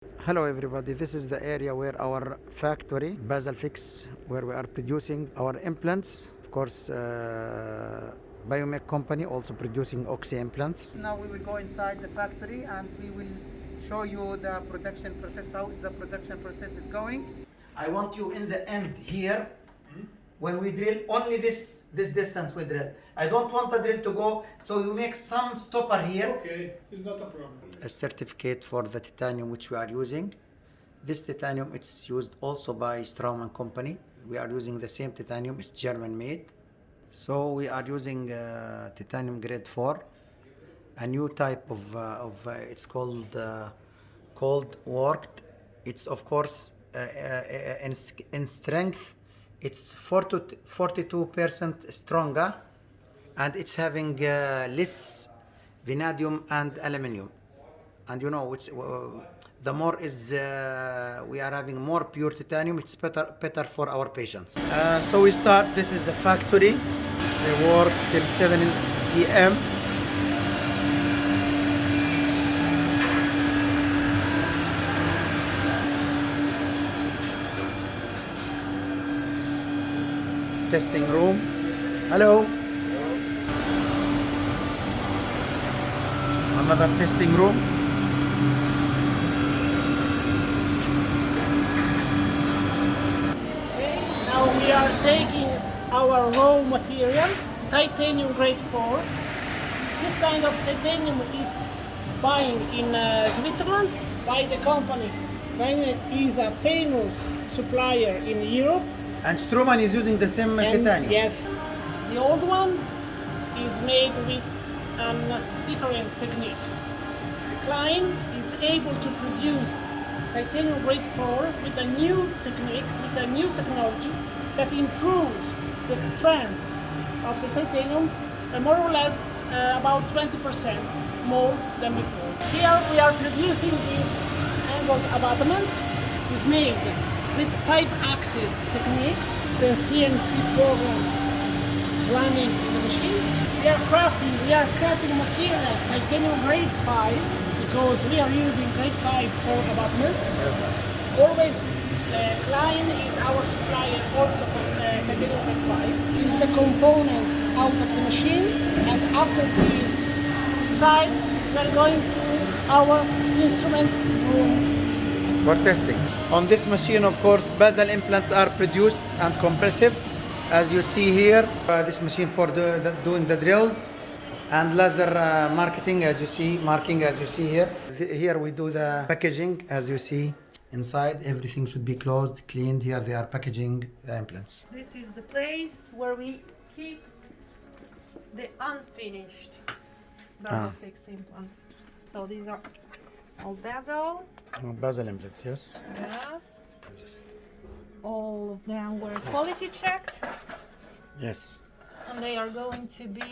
Hello everybody, this is the area where our factory, basalfix, where we are producing our implants. Of course, biomec company also producing oxy implants. Now we will go inside the factory and we will show you the production process, how is the production process is going. I want you in the end here, when we drill, only this distance we drill. I don't want the drill to go, so you make some stopper here. Okay, it's not a problem. A certificate for the titanium which we are using. This titanium, it's used also by Straumann company. We are using the same titanium, it's German made. So we are using titanium grade 4, a new type of it's called cold worked. It's of course in strength, it's 42% stronger, and it's having less vanadium and aluminium. And you know, it's the more is we are having more pure titanium, it's better for our patients. So we start. This is the factory. They work till 7 p.m. Testing room. Hello. Another testing room. Now we are taking our raw material, titanium grade 4. This kind of titanium is buying in Switzerland by the company. Titanium is a famous supplier in Europe. And Straumann is using the same And titanium. yes, the old one is made with a different technique. Klein is able to produce titanium grade 4 with a new technique, with a new technology that improves the strength of the titanium more or less about 20% more than before. Here we are producing this angled abutment. It's made with 5-axis technique, the CNC program running in the machine. We are cutting material titanium grade 5 because we are using grade 5 for abutment. Yes. Always Klein is our supplier also for titanium grade 5. Is the component out of the machine, and after this side we are going to our instrument room. For testing. On this machine, of course, basal implants are produced and compressive, as you see here. This machine for doing the drills and laser marking, as you see here. Here we do the packaging, as you see inside. Everything should be closed, cleaned. Here they are packaging the implants. This is the place where we keep the unfinished basalfix implants. So these are all basal. Basal implants, yes. Yes. All of them were quality checked, Yes. and they are going to be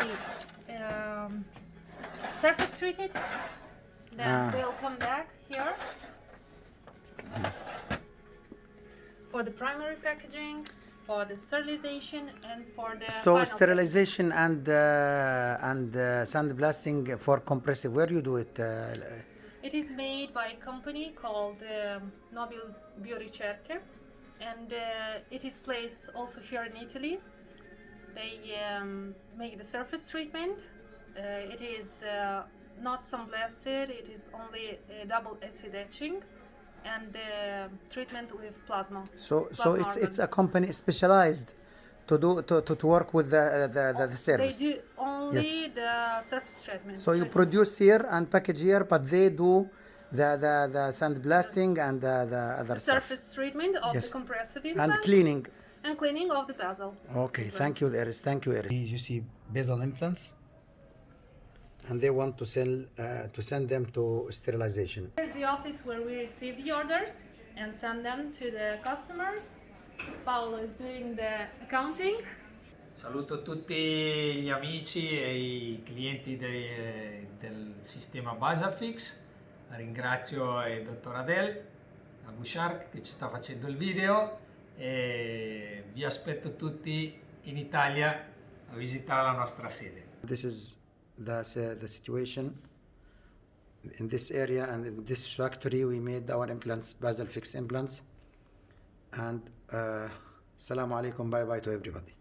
surface treated. Then they'll come back here for the primary packaging, for the sterilization, and for the So final sterilization and sandblasting for compressive. Where you do it? It is made by a company called Biomec, and it is placed also here in Italy. They make the surface treatment. It is not sandblasted, it is only double acid etching and treatment with plasma. So Plasma it's a company specialized to work with the service. They do only Yes. the surface treatment. So you produce here and package here, but they do the sandblasting and the other the stuff. surface treatment of Yes. the compressive And implants cleaning. and cleaning of the basal. Okay, thank you, Iris. Thank you, Iris. You see basal implants, and they want to send them to sterilization. Here's the office where we receive the orders and send them to the customers. Paolo is doing the accounting. Saluto tutti gli amici e i clienti del sistema Basalfix. Ringrazio il dottor Adel Abusharkh che ci sta facendo il video e vi aspetto tutti in Italia a visitare la nostra sede. This is the situation in this area and in this factory we made our implants, basalfix implants. And Assalamu alaikum, bye bye to everybody.